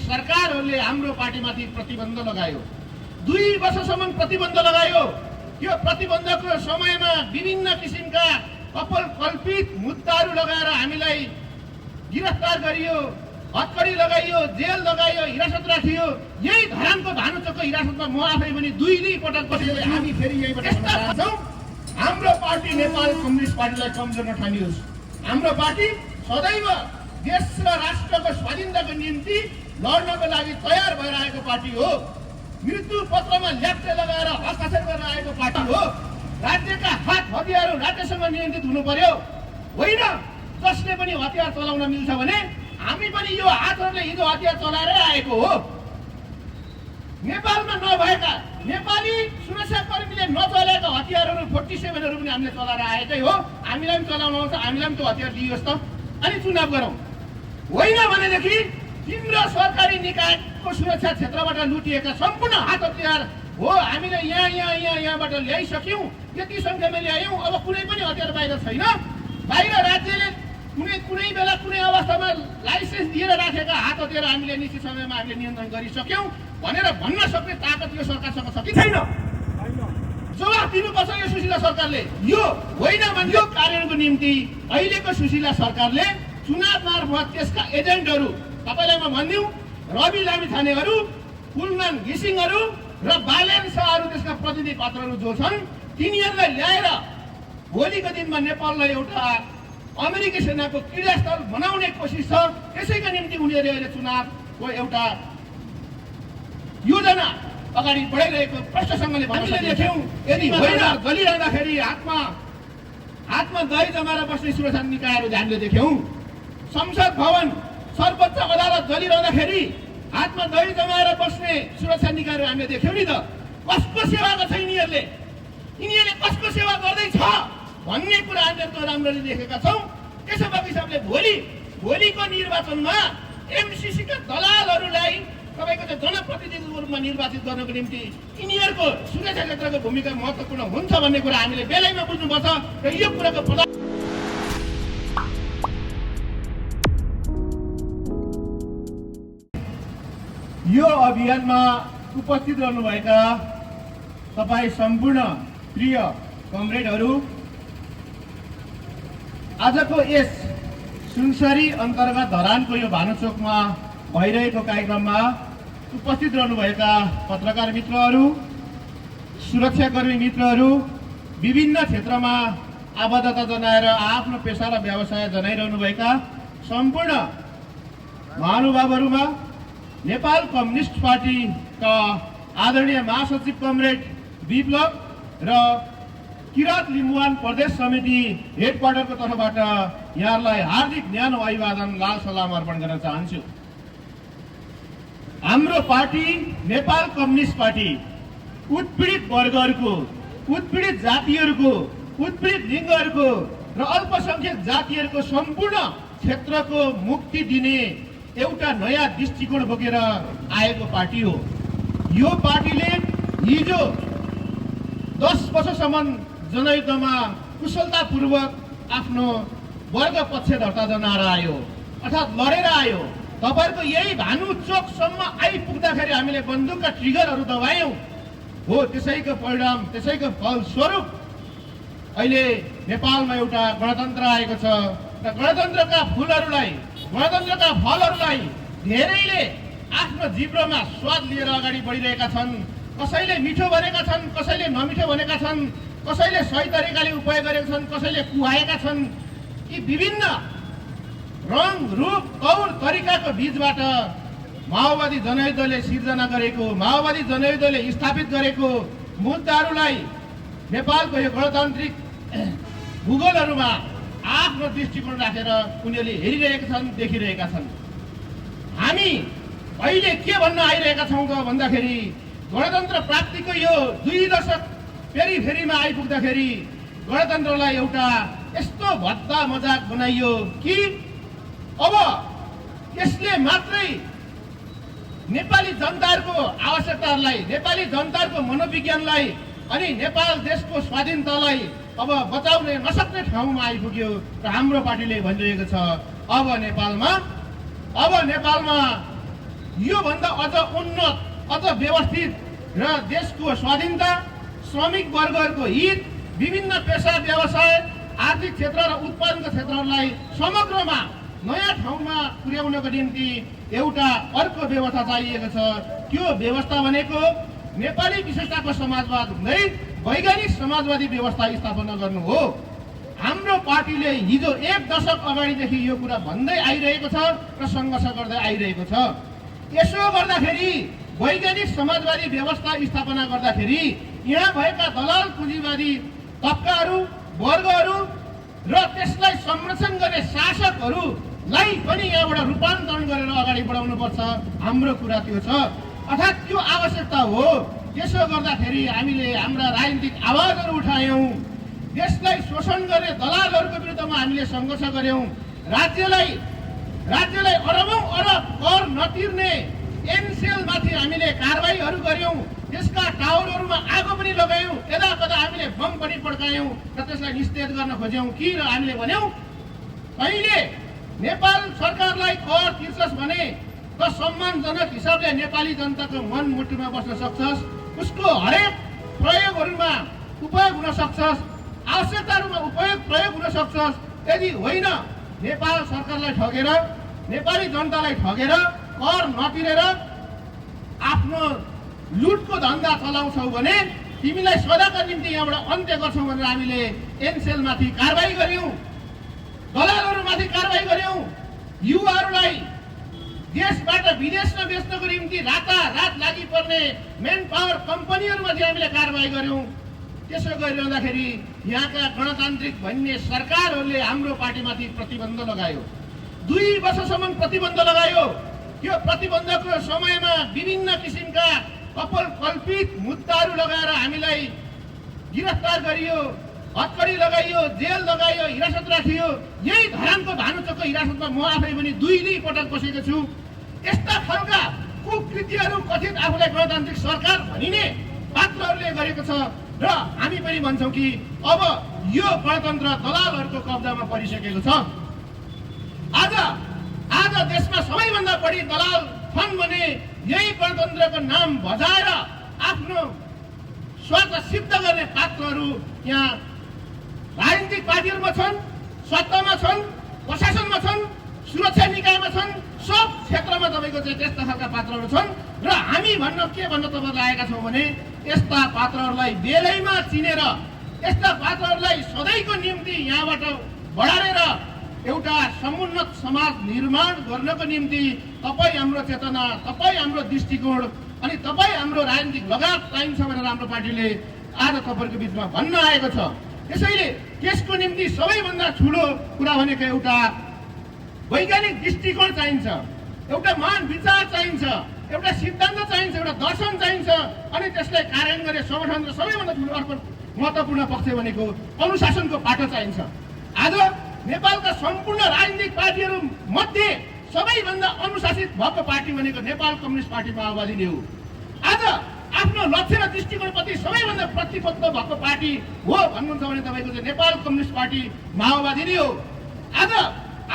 सरकारहरूले हाम्रो पार्टीमाथि प्रतिबन्ध लगायो। 2 वर्षसम्म प्रतिबन्ध लगायो। त्यो प्रतिबन्धको समयमा विभिन्न किसिमका कल्पित मुद्दाहरू लगाएर हामीलाई गिरफ्तार गरियो, हत्कडी लगाइयो, जेल लगाइयो, हिरासत राखियो। यही धरानको भानुचोकको हिरासतमा म आफै पनि 2 पटक बसेर हामी फेरि यहीबाट जान्छौँ। हाम्रो पार्टी नेपाल कम्युनिस्ट पार्टीलाई कमजोर नठानियोस्। हाम्रो पार्टी सदैव देश र राष्ट्रको स्वाधीनताको निम्ति लड्नको लागि तयार भएर आएको पार्टी हो। मृत्यु पत्रमा ल्याप्टे लगाएर हस्ताक्षर गरेर आएको पार्टी हो। राज्यका हात हतियारहरू राज्यसँग नियन्त्रित हुनु पर्यो, होइन जसले पनि हतियार चलाउन मिल्छ भने हामी पनि यो हातहरूले हिजो हतियार चलाएरै आएको हो। नेपालमा नभएका नेपाली सुरक्षाकर्मीले नचलाएका हतियारहरू 47हरू पनि हामीले चलाएर आएकै हो। हामीलाई पनि चलाउन आउँछ, हामीलाई पनि त्यो हतियार दियोस् त, अनि चुनाव गरौँ। होइन भनेदेखि तिम्रो सरकारी निकायको सुरक्षा क्षेत्रबाट लुटिएका सम्पूर्ण हात हतियार हो हामीले यहाँबाट ल्याइसक्यौँ। यति सङ्ख्यामा ल्यायौँ। अब कुनै पनि हतियार बाहिर छैन। बाहिर राज्यले कुनै बेला कुनै अवस्थामा लाइसेन्स दिएर राखेका हात हतियार हामीले निश्चित समयमा हामीले नियन्त्रण गरिसक्यौँ भनेर भन्न सक्ने ताकत यो सरकारसँग छ कि छैन? जवाफ दिनुपर्छ यो सुशीला सरकारले। यो होइन भने यो कार्यान्वयनको निम्ति अहिलेको सुशीला सरकारले चुनाव मार्फत त्यसका एजेन्टहरू, तपाईँलाई म भनिदिउँ, रवि लामिछानेहरू, कुलमान घिसिङहरू र बालेन शाहहरू, त्यसका प्रतिनिधि पत्रहरू जो छन्, तिनीहरूलाई ल्याएर भोलिको दिनमा नेपाललाई एउटा अमेरिकी सेनाको क्रीडास्थल बनाउने कोसिस छ। त्यसैका निम्ति उनीहरूले अहिले चुनावको एउटा योजना अगाडि बढाइरहेको प्रष्टसँगले हामीले देख्यौँ। यदि होइन गलिरहँदाखेरि हातमा दही जमाएर बस्ने सुरक्षा निकायहरू हामीले देख्यौँ। संसद भवन, सर्वोच्च अदालत जलिरहँदाखेरि हातमा दही जमाएर बस्ने सुरक्षा निकायहरू हामीले देख्यौँ नि त। कसको सेवा गर्छ यिनीहरूले कसको सेवा गर्दैछ भन्ने कुरा हामीहरू राम्ररी देखेका छौँ। त्यसो भएको हिसाबले भोलिको निर्वाचनमा एमसीसीका दलालहरूलाई तपाईँको चाहिँ जनप्रतिनिधिको रूपमा निर्वाचित गर्नको निम्ति यिनीहरूको सुरक्षा क्षेत्रको भूमिका महत्त्वपूर्ण हुन्छ भन्ने कुरा हामीले बेलैमा बुझ्नुपर्छ र यो कुराको यो अभियानमा उपस्थित रहनुभएका तपाईँ सम्पूर्ण प्रिय कमरेडहरू, आजको यस सुनसरी अन्तर्गत धरानको यो भानुचोकमा भइरहेको कार्यक्रममा उपस्थित रहनुभएका पत्रकार मित्रहरू, सुरक्षाकर्मी मित्रहरू, विभिन्न क्षेत्रमा आबद्धता जनाएर आफ्नो पेसा र व्यवसाय जनाइरहनुभएका सम्पूर्ण महानुभावहरूमा नेपाल कम्युनिस्ट पार्टीका आदरणीय महासचिव कमरेड विप्लव र किरात लिम्बुवान प्रदेश समिति हेडक्वार्टरको तर्फबाट यहाँहरूलाई हार्दिक न्यानो अभिवादन, लाल सलाम अर्पण गर्न चाहन्छु। हाम्रो पार्टी नेपाल कम्युनिस्ट पार्टी उत्पीडित वर्गहरूको, उत्पीडित जातिहरूको, उत्पीडित लिङ्गहरूको र अल्पसङ्ख्यक जातिहरूको सम्पूर्ण क्षेत्रको मुक्ति दिने एउटा नयाँ दृष्टिकोण बोकेर आएको पार्टी हो। यो पार्टीले हिजो 10 वर्षसम्म जनयुद्धमा कुशलतापूर्वक आफ्नो वर्ग पक्ष दर्ता जनाएर आयो, अर्थात् लडेर आयो। तपाईँहरूको यही भानुचोकसम्म आइपुग्दाखेरि हामीले बन्दुकका ट्रिगरहरू दबायौँ हो। त्यसैको परिणाम, त्यसैको फलस्वरूप अहिले नेपालमा एउटा गणतन्त्र आएको छ र गणतन्त्रका फलहरूलाई धेरैले आफ्नो जिब्रोमा स्वाद लिएर अगाडि बढिरहेका छन्। कसैले मिठो भनेका छन्, कसैले नमिठो भनेका छन्, कसैले सही तरिकाले उपयोग गरेका छन्, कसैले कुहाएका छन्। यी विभिन्न रङ, रूप, तौर, तरिकाको बीचबाट माओवादी जनयुद्धले सिर्जना गरेको, माओवादी जनयुद्धले स्थापित गरेको मुद्दाहरूलाई नेपालको यो गणतान्त्रिक भूगोलहरूमा आफ्नो दृष्टिकोण राखेर उनीहरूले हेरिरहेका छन्, देखिरहेका छन्। हामी अहिले के भन्न आइरहेका छौँ त भन्दाखेरि गणतन्त्र प्राप्तिको यो 2 दशक फेरिमा आइपुग्दाखेरि गणतन्त्रलाई एउटा यस्तो भद्दा मजाक बनाइयो कि अब यसले मात्रै नेपाली जनताहरूको आवश्यकताहरूलाई, नेपाली जनताहरूको मनोविज्ञानलाई अनि नेपाल देशको स्वाधीनतालाई अब बचाउन नसक्ने ठाउँमा आइपुग्यो र हाम्रो पार्टीले भनिरहेको छ अब नेपालमा योभन्दा अझ उन्नत, अझ व्यवस्थित र देशको स्वाधीनता, श्रमिक वर्गहरूको हित, विभिन्न पेसा व्यवसाय, आर्थिक क्षेत्र र उत्पादनको क्षेत्रहरूलाई समग्रमा नयाँ ठाउँमा पुर्याउनको निम्ति एउटा अर्को व्यवस्था चाहिएको छ। त्यो व्यवस्था भनेको नेपाली विशेषताको समाजवाद हुँदै वैज्ञानिक समाजवादी व्यवस्था स्थापना गर्नु हो। हाम्रो पार्टीले हिजो 1 दशक अगाडिदेखि यो कुरा भन्दै आइरहेको छ र सङ्घर्ष गर्दै आइरहेको छ। यसो गर्दाखेरि वैज्ञानिक समाजवादी व्यवस्था स्थापना गर्दाखेरि यहाँ भएका दलाल पुँजीवादी तबकाहरू, वर्गहरू र त्यसलाई संरक्षण गर्ने शासकहरूलाई पनि यहाँबाट रूपान्तरण गरेर अगाडि बढाउनुपर्छ। हाम्रो कुरा त्यो छ, अर्थात् त्यो आवश्यकता हो। त्यसो गर्दाखेरि हामीले हाम्रा राजनीतिक आवाजहरू उठायौँ, देशलाई शोषण गर्ने दलालहरूको विरुद्धमा हामीले सङ्घर्ष गर्यौँ, राज्यलाई अरबौँ अरब कर नतिर्ने एनसेलमाथि हामीले कारबाहीहरू गर्यौँ, त्यसका टावरहरूमा आगो पनि लगायौँ, यदा कदा हामीले बम पनि पड्कायौँ र त्यसलाई निस्तेज गर्न खोज्यौँ कि र हामीले भन्यौँ कहिले नेपाल सरकारलाई कर तिर्छस् भने त सम्मानजनक हिसाबले नेपाली जनताको मन मुटुमा बस्न सक्छस्, उसको हरेक प्रयोगहरूमा उपयोग हुन सक्छस्, आवश्यकताहरूमा प्रयोग हुन सक्छस्। यदि होइन नेपाल सरकारलाई ठगेर, नेपाली जनतालाई ठगेर, कर नतिरेर आफ्नो लुटको धन्दा चलाउँछौ भने तिमीलाई सदाका निम्ति यहाँबाट अन्त्य गर्छौँ भनेर हामीले एनसेलमाथि कारबाही गर्यौँ, दलालहरूमाथि कारबाही गर्यौँ, युवाहरूलाई देशबाट विदेशमा बेच्नको निम्ति रातारात लागि पर्ने मेन पावर कम्पनीहरूमाथि हामीले कारबाही गर्यौँ। त्यसो गरिरहँदाखेरि यहाँका गणतान्त्रिक भन्ने सरकारहरूले हाम्रो पार्टीमाथि प्रतिबन्ध लगायो, 2 वर्षसम्म प्रतिबन्ध लगायो। त्यो प्रतिबन्धको समयमा विभिन्न किसिमका कल्पित मुद्दाहरू लगाएर हामीलाई गिरफ्तार गरियो, हत्कडी लगाइयो, जेल लगाइयो, हिरासत राखियो। यही धरानको भानुचोकको हिरासतमा म आफै पनि 2 पटक बसेको छु। यस्ता खालका कुकृत्यहरू कथित आफूलाई गणतान्त्रिक सरकार भनिने पात्रहरूले गरेको छ र हामी पनि भन्छौँ कि अब यो गणतन्त्र दलालहरूको कब्जामा परिसकेको छ। आज देशमा सबैभन्दा बढी दलाल छन् भने यही गणतन्त्रको नाम बजाएर आफ्नो स्वार्थ सिद्ध गर्ने पात्रहरू यहाँ राजनीतिक पार्टीहरूमा छन्, सत्तामा छन्, प्रशासनमा छन्, सुरक्षा निकायमा छन्, सब क्षेत्रमा तपाईँको चाहिँ त्यस्ता खालका पात्रहरू छन्। र हामी के भन्न तपाईँलाई आएका छौँ भने यस्ता पात्रहरूलाई बेलैमा चिनेर, यस्ता पात्रहरूलाई सधैँको निम्ति यहाँबाट बढारेर एउटा समुन्नत समाज निर्माण गर्नको निम्ति तपाईँ हाम्रो चेतना, तपाईँ हाम्रो दृष्टिकोण अनि तपाईँ हाम्रो राजनीतिक लगाव चाहिन्छ भनेर हाम्रो पार्टीले आज तपाईँहरूको बिचमा भन्न आएको छ। त्यसैले त्यसको निम्ति सबैभन्दा ठुलो कुरा भनेको एउटा वैज्ञानिक दृष्टिकोण चाहिन्छ, एउटा महान विचार चाहिन्छ, एउटा सिद्धान्त चाहिन्छ, एउटा दर्शन चाहिन्छ अनि त्यसलाई कार्यान्वयन गर्ने संगठन र सबैभन्दा ठुलो अर्को महत्त्वपूर्ण पक्ष भनेको अनुशासनको पाटो चाहिन्छ। आज नेपालका सम्पूर्ण राजनीतिक पार्टीहरू मध्ये सबैभन्दा अनुशासित भएको पार्टी भनेको नेपाल कम्युनिस्ट पार्टी माओवादी नै हो। आज आफ्नो लक्ष्य र दृष्टिकोणप्रति सबैभन्दा प्रतिबद्ध भएको पार्टी हो भन्नुहुन्छ भने तपाईँको चाहिँ नेपाल कम्युनिस्ट पार्टी माओवादी नै हो। आज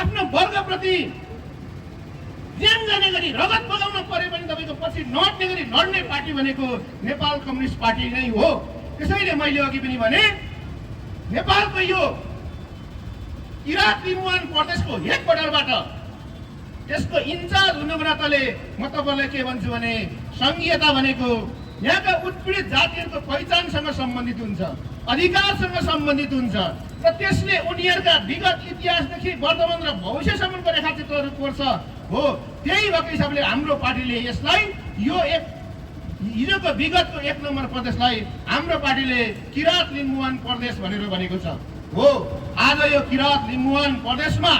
आफ्नो वर्गप्रति ज्यान जाने गरी रगत बगाउन परे पनि तपाईँको पछि नट्ने गरी लड्ने पार्टी भनेको नेपाल कम्युनिस्ट पार्टी नै हो। त्यसैले मैले अघि पनि भने नेपालको यो किरात लिम्बुवान प्रदेशको हेडक्वार्टरबाट त्यसको इन्चार्ज हुनुको नाताले म तपाईँलाई के भन्छु भने सङ्घीयता भनेको यहाँका उत्पीडित जातिहरूको पहिचानसँग सम्बन्धित हुन्छ, अधिकारसँग सम्बन्धित हुन्छ र त्यसले उनीहरूका विगत इतिहासदेखि वर्तमान र भविष्यसम्मको रेखाचित्रहरू कोर्छ हो। त्यही भएको हिसाबले हाम्रो पार्टीले यसलाई यो हिजोको विगतको 1 नम्बर प्रदेशलाई हाम्रो पार्टीले किरात लिम्बुवान प्रदेश भनेर भनेको छ हो। आज यो किरात लिम्बुवान प्रदेशमा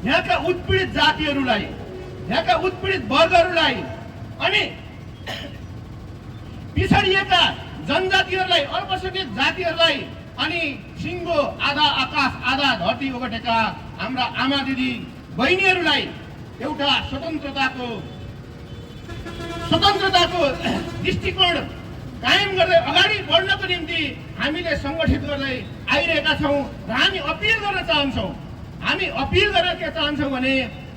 यहाँका उत्पीडित जातिहरूलाई, यहाँका उत्पीडित वर्गहरूलाई अनि पिछडिएका जनजातिहरूलाई, अल्पसङ्ख्यक जातिहरूलाई अनि सिङ्गो आधा आकाश आधा धरती ओगटेका हाम्रा आमा दिदी बहिनीहरूलाई एउटा स्वतन्त्रताको दृष्टिकोण कायम गर्दै अगाडि बढ्नको निम्ति हामीले सङ्गठित गर्दै आइरहेका छौँ र हामी अपिल गर्न चाहन्छौँ। हामी अपिल गरेर के चाहन्छौँ भने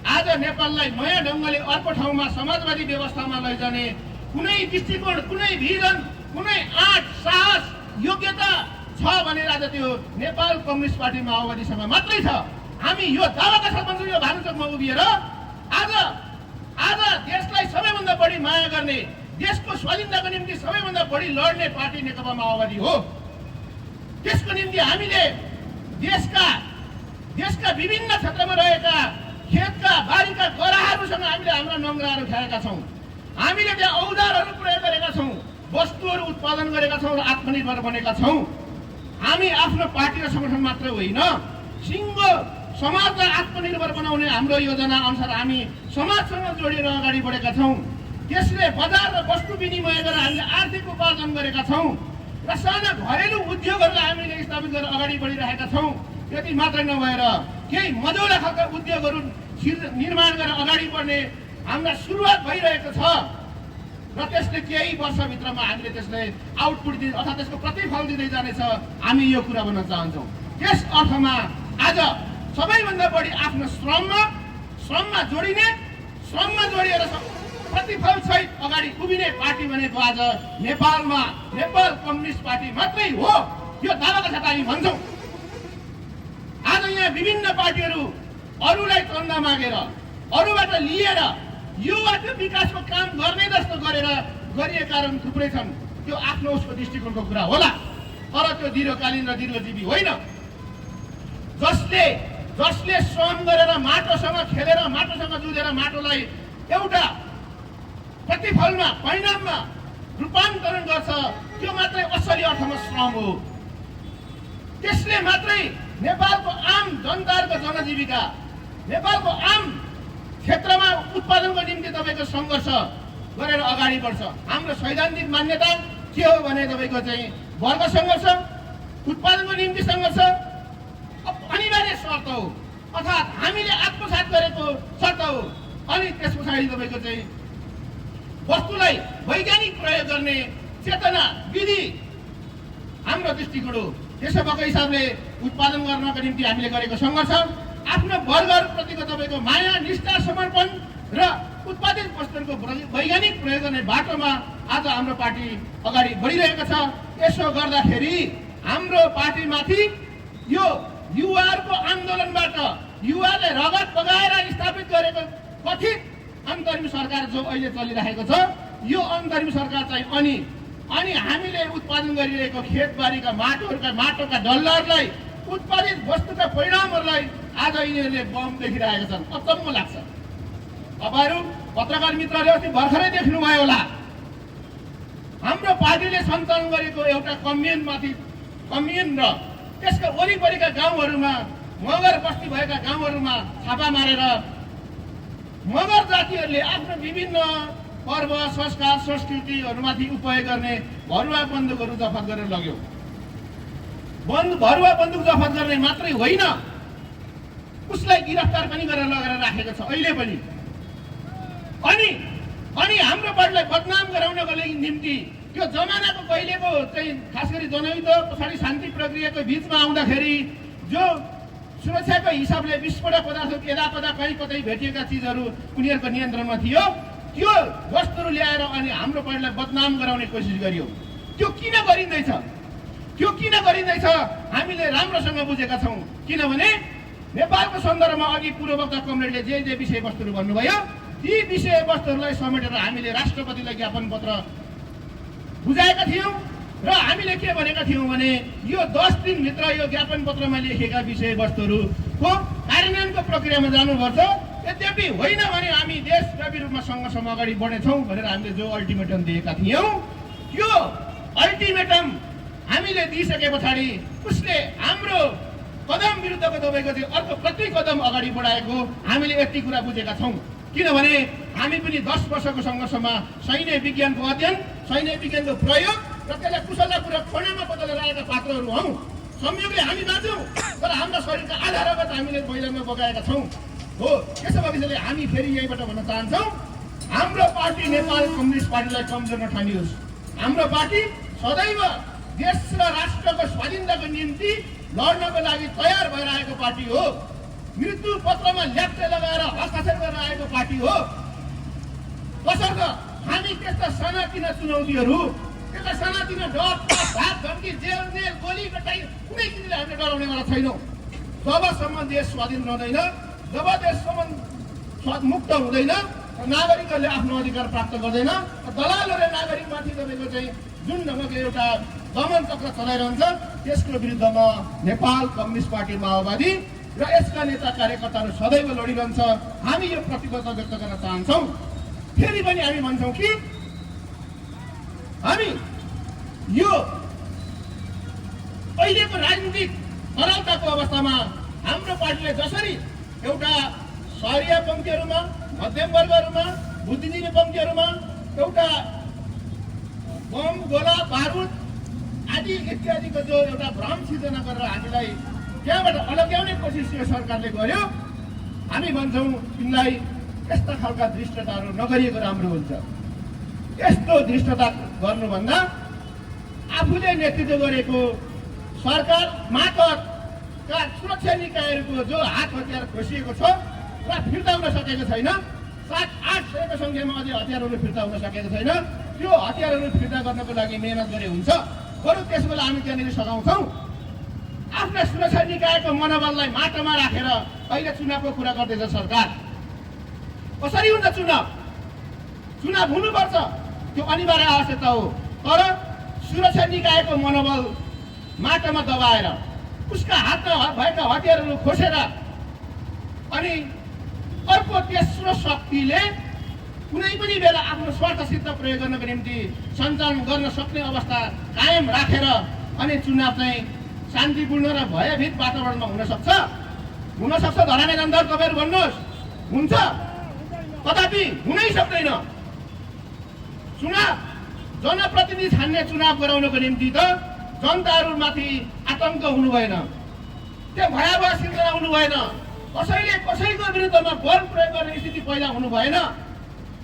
आज नेपाललाई नयाँ ढङ्गले अर्को ठाउँमा समाजवादी व्यवस्थामा लैजाने कुनै दृष्टिकोण, कुनै भिजन, कुनै आँट, साहस, योग्यता छ भनेर आज त्यो नेपाल कम्युनिस्ट पार्टी माओवादीसँग मात्रै छ। हामी यो दावाका साथ भन्छौँ, यो भानुचोकमा उभिएर आज देशलाई सबैभन्दा बढी माया गर्ने, देशको स्वाधीनताको निम्ति सबैभन्दा बढी लड्ने पार्टी नेकपा माओवादी हो। त्यसको निम्ति हामीले देशका विभिन्न क्षेत्रमा रहेका खेतका बारीका गराहरूसँग हामीले हाम्रा नङ्ग्राहरू खाएका छौँ। हामीले त्यहाँ औजारहरू प्रयोग गरेका छौँ, वस्तुहरू उत्पादन गरेका छौँ र आत्मनिर्भर बनेका छौँ। हामी आफ्नो पार्टी र सङ्गठन मात्र होइन, सिङ्गो समाजलाई आत्मनिर्भर बनाउने हाम्रो योजना अनुसार हामी समाजसँग जोडिएर अगाडि बढेका छौँ। त्यसले बजार र वस्तु विनिमय गरेर हामीले आर्थिक उपार्जन गरेका छौँ र साना घरेलु उद्योगहरूलाई हामीले स्थापित गरेर अगाडि बढिरहेका छौँ। त्यति मात्रै नभएर केही मझौला खालका उद्योगहरू निर्माण गरेर अगाडि बढ्ने हाम्रा सुरुवात भइरहेको छ र त्यसले केही वर्षभित्रमा हामीले त्यसलाई आउटपुट दिने अथवा त्यसको प्रतिफल दिँदै जानेछ। हामी यो कुरा भन्न चाहन्छौँ। त्यस अर्थमा आज सबैभन्दा बढी आफ्नो श्रममा जोडिएर प्रतिफल सहित अगाडि उभिने पार्टी भनेको आज नेपालमा नेपाल कम्युनिस्ट पार्टी मात्रै हो। यो दावाका साथ हामी भन्छौँ। आज यहाँ विभिन्न पार्टीहरू अरूलाई चन्दा मागेर, अरूबाट लिएर युवाको विकासको काम गर्ने जस्तो गरिएका कारण थुप्रै छन्। त्यो आफ्नो उसको दृष्टिकोणको कुरा होला, तर त्यो दीर्घकालीन र दीर्घजीवी होइन। जसले श्रम गरेर माटोसँग खेलेर, माटोसँग जुझेर माटोलाई एउटा प्रतिफलमा, परिणाममा रूपान्तरण गर्छ, त्यो मात्रै असली अर्थमा श्रम हो। त्यसले मात्रै नेपालको आम जनताको जनजीविका, नेपालको आम क्षेत्रमा उत्पादनको निम्ति तपाईँको सङ्घर्ष गरेर अगाडि बढ्छ। हाम्रो सैद्धान्तिक मान्यता के हो भने तपाईँको चाहिँ वर्ग सङ्घर्ष, उत्पादनको निम्ति सङ्घर्ष अनिवार्य शर्त हो, अर्थात् हामीले आत्मसात गरेको शर्त हो। अनि त्यस पछाडि तपाईँको चाहिँ वस्तुलाई वैज्ञानिक प्रयोग गर्ने चेतना, विधि हाम्रो दृष्टिकोण हो। त्यसो भएको हिसाबले उत्पादन गर्नको निम्ति हामीले गरेको सङ्घर्ष, आफ्नो वर्गहरूप्रतिको तपाईँको माया, निष्ठा, समर्पण र उत्पादित वस्तुहरूको वैज्ञानिक प्रयोग गर्ने बाटोमा आज हाम्रो पार्टी अगाडि बढिरहेको छ। यसो गर्दाखेरि हाम्रो पार्टीमाथि यो युवाहरूको आन्दोलनबाट युवाले रगत बगाएर स्थापित गरेको कथित अन्तरिम सरकार जो अहिले चलिरहेको छ, यो अन्तरिम सरकार चाहिँ अनि हामीले उत्पादन गरिरहेको खेतबारीका माटोका डल्लाहरूलाई, उत्पादित वस्तुका परिणामहरूलाई आज यिनीहरूले बम देखिरहेका छन्। अचम्म लाग्छ। तपाईँहरू पत्रकार मित्रहरूले अस्ति भर्खरै देख्नुभयो होला, हाम्रो पार्टीले सञ्चालन गरेको एउटा कम्युन र त्यसका वरिपरिका गाउँहरूमा, मगर बस्ती भएका गाउँहरूमा छापा मारेर मगर जातिहरूले आफ्नो विभिन्न पर्व, संस्कार, संस्कृतिहरूमाथि उपयोग गर्ने भरुवा बन्दुकहरू जफत गरेर लग्यो। भरुवा बन्दुक जफत गर्ने मात्रै होइन, उसलाई गिरफ्तार पनि गरेर लगेर राखेको छ अहिले पनि। अनि हाम्रो पार्टीलाई बदनाम गराउनको निम्ति त्यो जमानाको कहिलेको चाहिँ खास गरी जनयुद्ध पछाडि शान्ति प्रक्रियाको बिचमा आउँदाखेरि जो सुरक्षाको हिसाबले विस्फोटक पदार्थ यदापदा कहीँ कतै भेटिएका चिजहरू उनीहरूको नियन्त्रणमा थियो, त्यो वस्तुहरू ल्याएर अनि हाम्रो पार्टीलाई बदनाम गराउने कोसिस गरियो। त्यो किन गरिँदैछ हामीले राम्रोसँग बुझेका छौँ। किनभने नेपालको सन्दर्भमा अघि पूर्ववक्ता कमरेडले जे विषयवस्तुहरू भन्नुभयो, ती विषयवस्तुहरूलाई समेटेर हामीले राष्ट्रपतिलाई ज्ञापन पत्र बुझाएका थियौँ र हामीले के भनेका थियौँ भने यो 10 दिनभित्र यो ज्ञापन पत्रमा लेखेका विषयवस्तुहरूको कार्यान्वयनको प्रक्रियामा जानुपर्छ। यद्यपि होइन भने हामी देशव्यापी रूपमा सङ्घर्षमा अगाडि बढ्नेछौँ भनेर हामीले जो अल्टिमेटम दिएका थियौँ, त्यो अल्टिमेटम हामीले दिइसके पछाडि उसले हाम्रो कदम विरुद्धको तपाईँको चाहिँ अर्को प्रति कदम अगाडि बढाएको हामीले यति कुरा बुझेका छौँ। किनभने हामी पनि 10 वर्षको सङ्घर्षमा सैन्य विज्ञानको अध्ययन, सैन्य विज्ञानको प्रयोग र त्यसलाई कुशलतापूर्वक परिणाममा बदलेर आएका पात्रहरू हौँ। संयोगले हामी बाँच्यौँ, तर हाम्रो शरीरका आधारगत हामीले मैदानमा बगाएका छौँ हो। त्यसो भएपछि हामी फेरि यहीँबाट भन्न चाहन्छौँ, हाम्रो पार्टी नेपाल कम्युनिस्ट पार्टीलाई कमजोर नठानियोस्। हाम्रो पार्टी सदैव देश र राष्ट्रको स्वाधीनताको निम्ति लड्नको लागि तयार भएर आएको पार्टी हो। मृत्यु पत्रमा ल्याप्टे लगाएर हस्ताक्षर गरेर आएको पार्टी हो। कसर्थ हामी त्यस्ता सानातिना चुनौतीहरू, त्यस्ता सानातिना डर, भाग धम्की, जेल गोली कटाइ कुनै चिजले हामीले डराउनेवाला छैनौँ। जबसम्म देश स्वाधीन रहँदैन, जब देश मुक्त हुँदैन, नागरिकहरूले आफ्नो अधिकार प्राप्त गर्दैन, दलालहरूले नागरिकमाथि तपाईँको चाहिँ जुन ढङ्गको एउटा दमन चक्र चलाइरहन्छ त्यसको विरुद्धमा नेपाल कम्युनिस्ट पार्टी माओवादी र यसका नेता कार्यकर्ताहरू सदैव लडिरहन्छ। हामी यो प्रतिबद्धता व्यक्त गर्न चाहन्छौँ। फेरि पनि हामी भन्छौँ कि हामी यो अहिलेको राजनीतिक तरलताको अवस्थामा हाम्रो पार्टीले जसरी एउटा सहरिया पङ्क्तिहरूमा, मध्यम वर्गहरूमा, बुद्धिजीवी पङ्क्तिहरूमा एउटा बम, गोला, बारुद आदि इत्यादिको जो एउटा भ्रम सिर्जना गरेर हामीलाई त्यहाँबाट अलग्याउने कोसिस यो सरकारले गर्यो, हामी भन्छौँ तिनलाई यस्ता खालका दृष्टताहरू नगरिएको राम्रो हुन्छ। यस्तो दृष्टता गर्नुभन्दा आफूले नेतृत्व गरेको सरकार मातहतका सुरक्षा निकायहरूको जो हात हतियार खोसिएको छ र फिर्ता हुन सकेको छैन, 7-8 सयको सङ्ख्यामा अझै हतियारहरू फिर्ता हुन सकेको छैन, त्यो हतियारहरू फिर्ता गर्नको लागि मेहनत गरे हुन्छ। बरु त्यस बेला हामी त्यहाँनिर सघाउँछौँ। आफ्ना सुरक्षा निकायको मनोबललाई माटोमा राखेर अहिले चुनावको कुरा गर्दैछ सरकार। कसरी हुन्छ चुनाव? चुनाव हुनुपर्छ, त्यो अनिवार्य आवश्यकता हो। तर सुरक्षा निकायको मनोबल माटोमा दबाएर उसका हातमा भएका हतियारहरू खोसेर अनि अर्को तेस्रो शक्तिले कुनै पनि बेला आफ्नो स्वार्थ सिद्ध प्रयोग गर्नको निम्ति सञ्चालन गर्न सक्ने अवस्था कायम राखेर अनि चुनाव चाहिँ शान्तिपूर्ण र भयभीत वातावरणमा हुन सक्छ? हुन सक्छ धराने जनता तपाईँहरू भन्नुहोस्, हुन्छ? कदापि हुनै सक्दैन। चुनाव जनप्रतिनिधि छान्ने चुनाव गराउनको निम्ति त जनताहरूमाथि आतंक हुनु भएन, त्यहाँ भयावह सिर्जना हुनु भएन, कसैले कसैको विरुद्धमा बल प्रयोग गर्ने स्थिति पैदा हुनु भएन।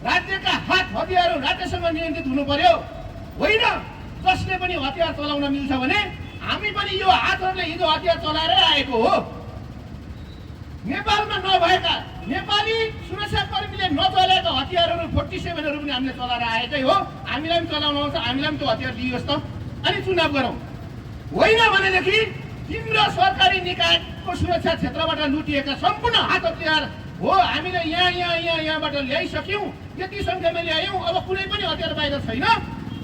राज्यका हात हतियारहरू राज्यसँग नियन्त्रित हुनु पर्यो। होइन जसले पनि हतियार चलाउन मिल्छ भने हामी पनि यो हातहरूले हिजो हतियार चलाएरै आएको हो। नेपालमा नभएका नेपाली सुरक्षाकर्मीले नचलाएका हतियारहरू 47हरू पनि हामीले चलाएर आएकै हो। हामीलाई पनि चलाउन आउँछ, हामीलाई पनि त्यो हतियार दिइयोस् त, अनि चुनाव गरौँ। होइन भनेदेखि तिम्रो सरकारी निकायको सुरक्षा क्षेत्रबाट लुटिएका सम्पूर्ण हात हतियार हो हामीले यहाँबाट ल्याइसक्यौँ, यति सङ्ख्यामा ल्यायौँ। अब कुनै पनि हतियार बाहिर छैन।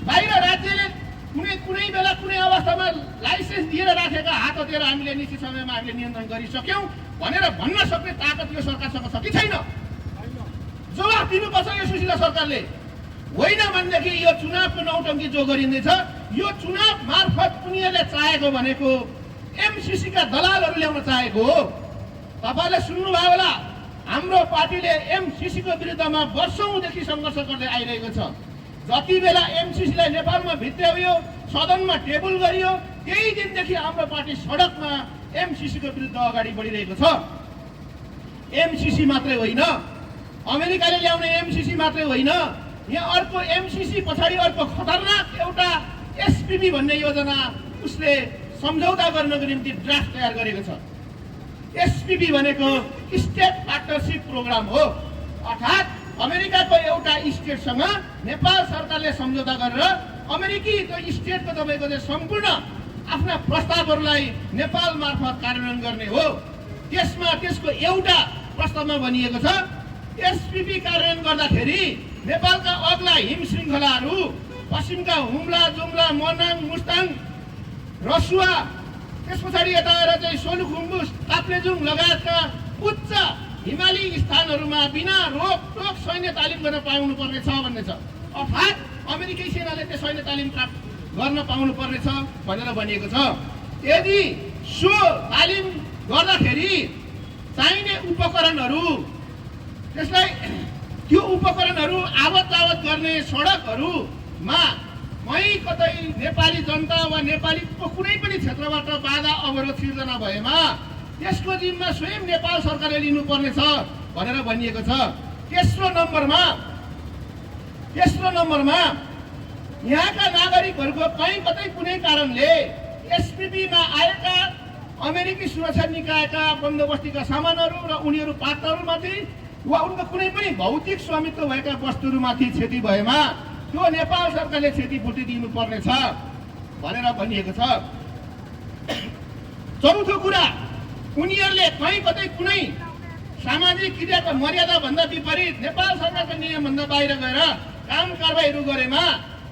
बाहिर राज्यले कुनै बेला कुनै अवस्थामा लाइसेन्स दिएर राखेका हात हतियार हामीले निश्चित समयमा हामीले नियन्त्रण गरिसक्यौँ भनेर भन्न सक्ने ताकत यो सरकारसँग छ कि छैन? जवाफ दिनुपर्छ यो सुशीला सरकारले। होइन भनेदेखि यो चुनावको नौटङ्की जो गरिँदैछ, यो चुनाव मार्फत उनीहरूले चाहेको भनेको एमसिसीका दलालहरू ल्याउन चाहेको हो। तपाईँले सुन्नुभयो होला, हाम्रो पार्टीले एमसिसीको विरुद्धमा वर्षौँदेखि सङ्घर्ष गर्दै आइरहेको छ। जति बेला एमसिसीलाई नेपालमा भित्र्याइयो, सदनमा टेबल गरियो, त्यही दिनदेखि हाम्रो पार्टी सडकमा एमसिसीको विरुद्ध अगाडि बढिरहेको छ। एमसिसी मात्रै होइन, अमेरिकाले ल्याउने एमसिसी मात्रै होइन, यहाँ अर्को एमसिसी पछाडि अर्को खतरनाक एउटा एसपिपी भन्ने योजना उसले सम्झौता गर्नको निम्ति ड्राफ्ट तयार गरेको छ। एसपिपी भनेको स्टेट पार्टनरसिप प्रोग्राम हो, अर्थात् अमेरिकाको एउटा स्टेटसँग नेपाल सरकारले सम्झौता गरेर अमेरिकी त्यो स्टेटको तपाईँको चाहिँ सम्पूर्ण आफ्ना प्रस्तावहरूलाई नेपाल मार्फत कार्यान्वयन गर्ने हो। त्यसको एउटा प्रस्तावमा भनिएको छ एसपिपी कार्यान्वयन गर्दाखेरि नेपालका अग्ला हिम श्रृङ्खलाहरू पश्चिमका हुम्ला, जुम्ला, मनाङ, मुस्ताङ, रसुवा, त्यस पछाडि यता आएर चाहिँ सोलुखुम्बु, ताप्लेजुङ लगायतका उच्च हिमाली स्थानहरूमा बिना रोकटोक सैन्य तालिम गर्न पाउनुपर्ने छ भन्ने छ। अर्थात् अमेरिकी सेनाले त्यो सैन्य तालिम प्राप्त गर्न पाउनु पर्नेछ भनेर भनिएको छ। यदि सो तालिम गर्दाखेरि चाहिने उपकरणहरू, त्यसलाई त्यो उपकरणहरू आवत जावत गर्ने सडकहरूमा कहीँ कतै नेपाली जनता वा नेपालीको कुनै पनि क्षेत्रबाट बाधा अवरोध सिर्जना भएमा त्यसको जिम्मा स्वयं नेपाल सरकारले लिनुपर्ने छ भनेर भनिएको छ। तेस्रो नम्बरमा यहाँका नागरिकहरूको कहीँ कतै कुनै कारणले एसपिपीमा आएका अमेरिकी सुरक्षा निकायका बन्दोबस्तीका सामानहरू र उनीहरू पात्रहरूमाथि वा उनका कुनै पनि भौतिक स्वामित्व भएका वस्तुहरूमाथि क्षति भएमा त्यो नेपाल सरकारले क्षतिपूर्ति दिनुपर्नेछ भनेर भनिएको छ। चौथो कुरा, उनीहरूले कहीँ कतै कुनै सामाजिक क्रियाको मर्यादाभन्दा विपरीत नेपाल सरकारको नियमभन्दा बाहिर गएर काम कारबाहीहरू गरेमा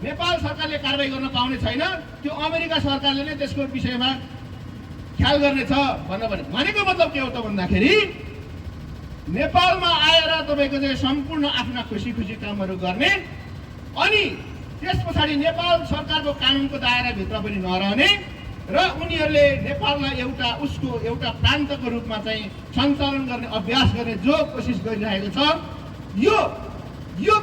नेपाल सरकारले कारबाही गर्न पाउने छैन, त्यो अमेरिका सरकारले नै त्यसको विषयमा ख्याल गर्नेछ भनेको मतलब के हो त भन्दाखेरि नेपालमा आएर तपाईँको चाहिँ सम्पूर्ण आफ्ना खुसी खुसी कामहरू गर्ने अनि त्यस पछाडि नेपाल सरकारको कानुनको दायराभित्र पनि नरहने र उनीहरूले नेपाललाई एउटा प्रान्तको रूपमा चाहिँ सञ्चालन गर्ने अभ्यास गर्ने जो कोसिस गरिरहेको छ, यो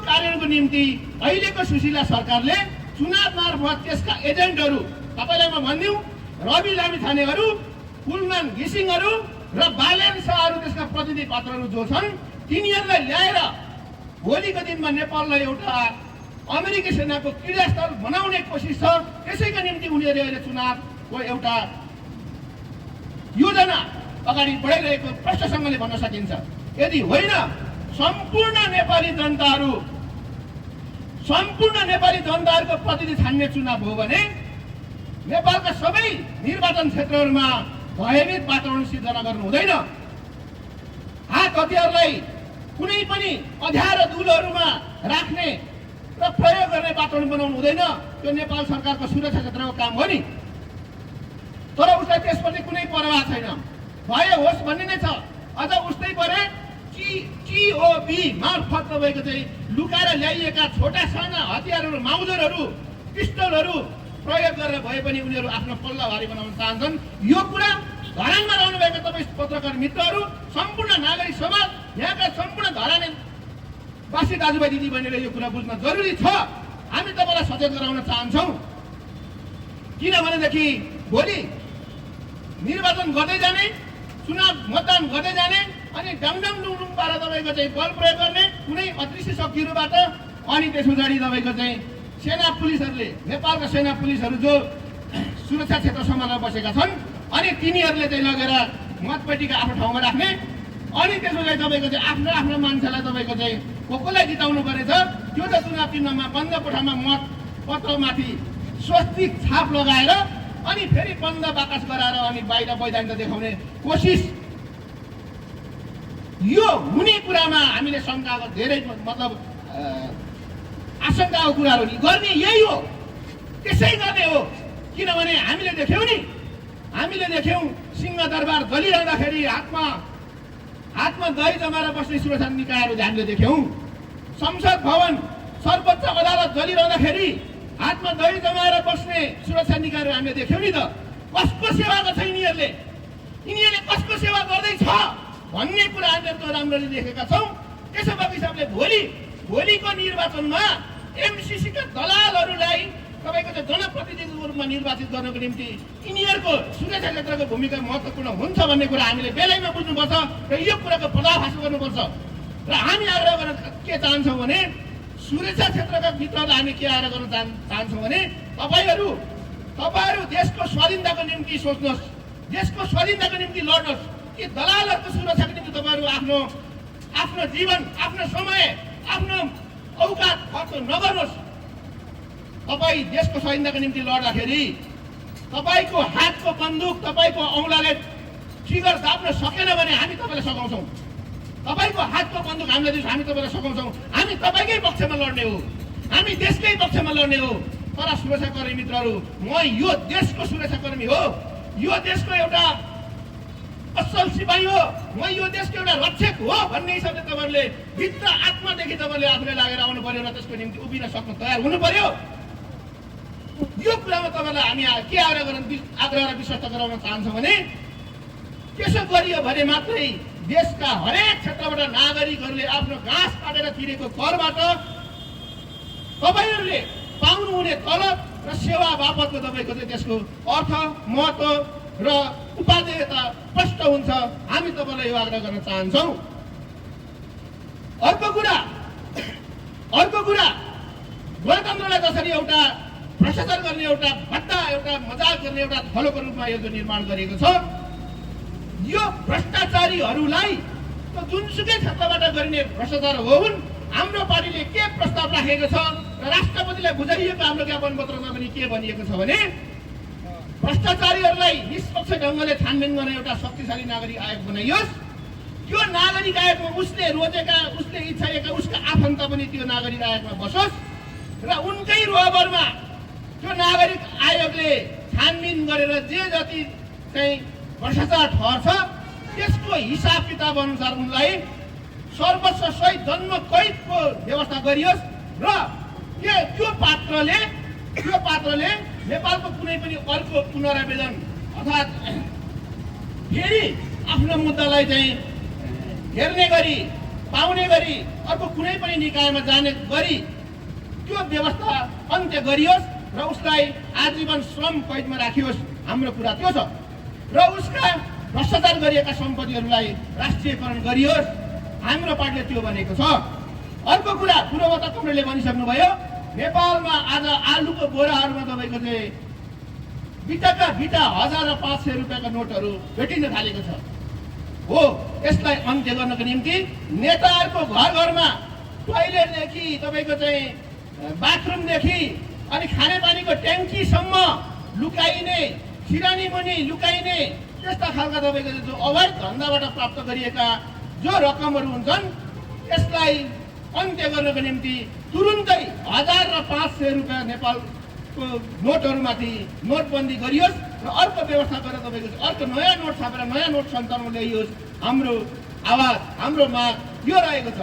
कार्यको निम्ति अहिलेको सुशीला सरकारले चुनाव मार्फत त्यसका एजेन्टहरू तपाईँलाई म भनिदिउँ रवि लामिछानेहरू, कुलमान घिसिङहरू र बालेन शाहहरू त्यसका प्रतिनिधि पात्रहरू जो छन् तिनीहरूलाई ल्याएर भोलिको दिनमा नेपाललाई एउटा अमेरिकी सेनाको क्रीडास्थल बनाउने कोसिस छ। त्यसैका निम्ति उनीहरूले अहिले चुनावको एउटा योजना अगाडि बढाइरहेको प्रष्टसँगले भन्न सकिन्छ। यदि होइन सम्पूर्ण नेपाली जनताहरूको प्रतिनिधि छान्ने चुनाव हो भने नेपालका सबै निर्वाचन क्षेत्रहरूमा भयभीत वातावरण सिर्जना गर्नु हुँदैन। हात हतियारलाई कुनै पनि अँध्यारो दुलोहरूमा राख्ने र प्रयोग गर्ने वातावरण बनाउनु हुँदैन। त्यो नेपाल सरकारको सुरक्षा क्षेत्रको काम हो नि, तर उसलाई त्यसप्रति कुनै परवाह छैन। भए होस् भन्ने नै छ। अझ उस्तै परे टिओबी मार्फत तपाईँको चाहिँ लुकाएर ल्याइएका छोटा साना हतियारहरू, माउजरहरू, पिस्टलहरू प्रयोग गरेर भए पनि उनीहरू आफ्नो पल्ला भारी बनाउन चाहन्छन्। यो कुरा धरानमा रहनुभएका तपाईँ पत्रकार मित्रहरू, सम्पूर्ण नागरिक समाज, यहाँका सम्पूर्ण धरानवासी दाजुभाइ दिदीबहिनीले यो कुरा बुझ्न जरुरी छ। हामी तपाईँलाई सचेत गराउन चाहन्छौँ। किनभनेदेखि भोलि निर्वाचन गर्दै जाने, चुनाव मतदान गर्दै जाने अनि डङडङ डुङडुङ पारेर तपाईँको चाहिँ बल प्रयोग गर्ने कुनै अदृश्य शक्तिहरूबाट अनि त्यस पछाडि तपाईँको चाहिँ सेना पुलिसहरूले, नेपालका सेना पुलिसहरू जो सुरक्षा क्षेत्र सम्हालेर बसेका छन् अनि तिनीहरूले चाहिँ लगेर मतपेटिका आफ्नो ठाउँमा राख्ने अनि त्यसमा चाहिँ तपाईँको चाहिँ आफ्नो मान्छेलाई तपाईँको चाहिँ कसलाई जिताउनु पर्नेछ त्यो त चुनाव चिन्हमा बन्द कोठामा मत पत्रमाथि स्वस्तिक छाप लगाएर अनि फेरि बन्द बाकस गराएर अनि बाहिर वैधानिकता देखाउने कोसिस, यो हुने कुरामा हामीले शङ्काको धेरै मतलब आशंकाको कुराहरू गर्ने यही हो, त्यसै गर्ने हो। किनभने हामीले देख्यौँ सिंहदरबार जलिरहँदाखेरि हातमा दही जमाएर बस्ने सुरक्षा निकायहरू हामीले देख्यौँ। संसद भवन सर्वोच्च अदालत जलिरहँदाखेरि हातमा दही जमाएर बस्ने सुरक्षा निकायहरू हामीले देख्यौँ नि त। कसको सेवा गर्छ यिनीहरूले कसको सेवा गर्दैछ भन्ने कुरा हामीहरू राम्ररी देखेका छौँ। त्यसो भएको हिसाबले भोलिको निर्वाचनमा एमसीसीका दलालहरूलाई तपाईँको चाहिँ जनप्रतिनिधिको रूपमा निर्वाचित गर्नको निम्ति यिनीहरूको सुरक्षा क्षेत्रको भूमिका महत्त्वपूर्ण हुन्छ भन्ने कुरा हामीले बेलैमा बुझ्नुपर्छ र यो कुराको पर्दाफास गर्नुपर्छ। र हामी आग्रह गर्न के चाहन्छौँ भने सुरक्षा क्षेत्रका भित्रलाई हामी के आग्रह गर्न चाहन्छौँ भने तपाईँहरू देशको स्वाधीनताको निम्ति सोच्नुहोस्, देशको स्वाधीनताको निम्ति लड्नुहोस्। कि दलालहरूको सुरक्षाको निम्ति तपाईँहरू आफ्नो जीवन, आफ्नो समय, आफ्नो औकात खर्च नगर्नुहोस्। तपाईँ देशको स्वाधीनताको निम्ति लड्दाखेरि तपाईँको हातको बन्दुक, तपाईँको औँलाले ट्रिगर दाब्न सकेन भने हामी तपाईँलाई सघाउँछौँ। तपाईँको हातको बन्दुक हामीलाई दिनुहोस्, हामी तपाईँलाई सघाउँछौँ। हामी तपाईँकै पक्षमा लड्ने हो, हामी देशकै पक्षमा लड्ने हो। तर सुरक्षाकर्मी मित्रहरू, म यो देशको सुरक्षाकर्मी हो, यो देशको एउटा असल सिपाही हो, म यो देशको एउटा रक्षक हो भन्ने हिसाबले तपाईँहरूले भित्र आत्मादेखि तपाईँले आफूले लागेर आउनु पर्यो र त्यसको निम्ति उभिन सक्नु तयार हुनु पर्यो। यो कुरामा तपाईँलाई हामी के आग्रह र विश्वास गराउन चाहन्छौँ भने त्यसो गरियो भने मात्रै देशका हरेक क्षेत्रबाट नागरिकहरूले आफ्नो घाँस काटेर तिरेको करबाट तपाईँहरूले पाउनुहुने तलब र सेवा बापतको तपाईँको चाहिँ त्यसको अर्थ, महत्त्व र उपादेयता स्पष्ट हुन्छ। हामी तपाईँलाई यो आग्रह गर्न चाहन्छौँ। अर्को कुरा गणतन्त्रलाई जसरी एउटा भ्रष्टाचार गर्ने, एउटा भट्टा, एउटा मजाक गर्ने एउटा थलोको रूपमा यो निर्माण गरिएको छ, यो भ्रष्टाचारीहरूलाई जुनसुकै क्षेत्रबाट गरिने भ्रष्टाचार हुन्। हाम्रो पार्टीले के प्रस्ताव राखेको छ र राष्ट्रपतिलाई बुझाइएको हाम्रो ज्ञापन पत्रमा पनि के भनिएको छ भने भ्रष्टाचारीहरूलाई निष्पक्ष ढङ्गले छानबिन गर्ने एउटा शक्तिशाली नागरिक आयोग बनाइयोस्। त्यो नागरिक आयोगमा उसले रोजेका, उसले इच्छाएका उसका आफन्त पनि त्यो नागरिक आयोगमा बसोस् र उनकै रोहबरमा त्यो नागरिक आयोगले छानबिन गरेर जे जति चाहिँ भ्रष्टाचार ठहर्छ त्यसको हिसाब किताब अनुसार उनलाई सर्वोच्च सहित जन्म कैदको व्यवस्था गरियोस् र त्यो पात्रले नेपालको कुनै पनि अर्को पुनरावेदन अर्थात् फेरि आफ्नो मुद्दालाई चाहिँ हेर्ने गरी पाउने गरी अर्को कुनै पनि निकायमा जाने गरी त्यो व्यवस्था अन्त्य गरियोस् र उसलाई आजीवन श्रम कैदमा राखियोस्। हाम्रो कुरा त्यो छ र उसका भ्रष्टाचार गरिएका सम्पत्तिहरूलाई राष्ट्रियकरण गरियोस्। हाम्रो पार्टीले त्यो भनेको छ। अर्को कुरा पूर्ववक्ता कमरेडले भनिसक्नुभयो, नेपालमा आज आलुको बोराहरूमा तपाईँको चाहिँ बिटाका बिटा 1000 र 500 रुपियाँका नोटहरू भेटिन थालेको छ। हो, यसलाई अन्त्य गर्नको निम्ति नेताहरूको घर घरमा टोयलेटदेखि तपाईँको चाहिँ बाथरुमदेखि अनि खानेपानीको ट्याङ्कीसम्म लुकाइने, सिरानी मुनि लुकाइने त्यस्ता खालका तपाईँको जो अवैध धन्दाबाट प्राप्त गरिएका जो रकमहरू हुन्छन् त्यसलाई अन्त्य गर्नको निम्ति तुरुन्तै 1000 र 500 रुपियाँ नेपालको नोटहरूमाथि नोटबन्दी गरियोस् र अर्को व्यवस्था गरेर तपाईँको अर्को नयाँ नोट छापेर नयाँ नोट सञ्चालनमा ल्याइयोस्। हाम्रो आवाज, हाम्रो माग यो रहेको छ।